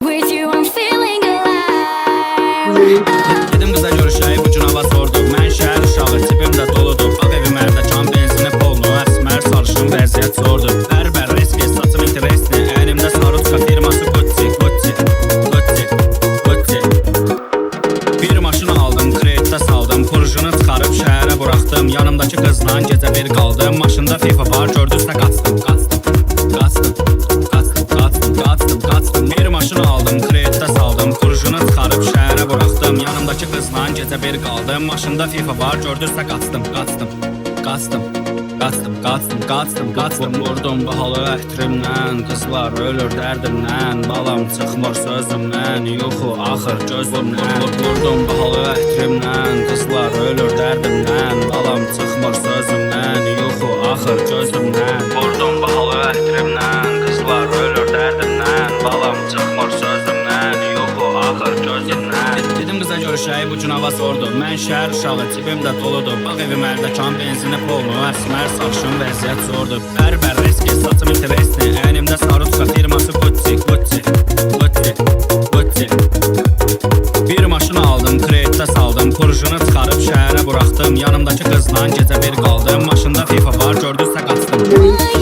With you I'm feeling alive. Dedim qıza görüşək, bu gün hava sordu. Mən şəhər uşağı, cibimdə doludur. Bax evim ərdə, benzini polnu, əsmər sarışın vəziyyət zordur. Bər riski, saçım interesni, əynimdə Saruçka firması Gucci, Gucci, Gucci, Gucci. Bir maşın aldım, kreditdə saldım, purjunu çıxarıb şəhərə buraxdım. Yanımdakı qızla gecə bir qaldım, maşında FIFA var, gördüysə qaçdım, qaçdım, qaçdım, qaçdım, qaçdım, qaçdım, qaçdım. Bir maşın aldım, kreditdə saldım, purjunu çıxarıb şəhərə buraxdım. Yanımdakı qızla gecə bir qaldım, maşında FIFA var, gördüysə qaçdım, qaçdım, qaçdım, qaçdım, qaçdım, qaçdım, qaçdım. Vurdum bahalı əhtirimdən, qızlar ölür dərdimdən, balam çıxmır sözümdən, yuxu axır gözümdən. Vurdum bahalı əhtirimdən, qızlar ölür dərdimdən, balam çıxmır sözümdən, yuxu axır gözümdən. Vurdum bahalı əhtirimdən, qızlar ölür dərdimdən, balam çıxmır sözümdən, yuxu axır gözümdən. Dedim qıza görüşək, bu gün hava sordu. Mən şəhər uşağı, cibimdə doludur. Bax evim ərdə, benzini polnu, əsmər sarışın vəziyyət zordur. Bər riski, saçım interesni, əynimdə Saruçka firması Gucci, Gucci, Gucci, Gucci. Bir maşın aldım, kreditdə saldım, purjunu çıxarıb şəhərə buraxdım. Yanımdakı qızla gecə bir qaldım, maşında FIFA var, gördüysə qaçdım.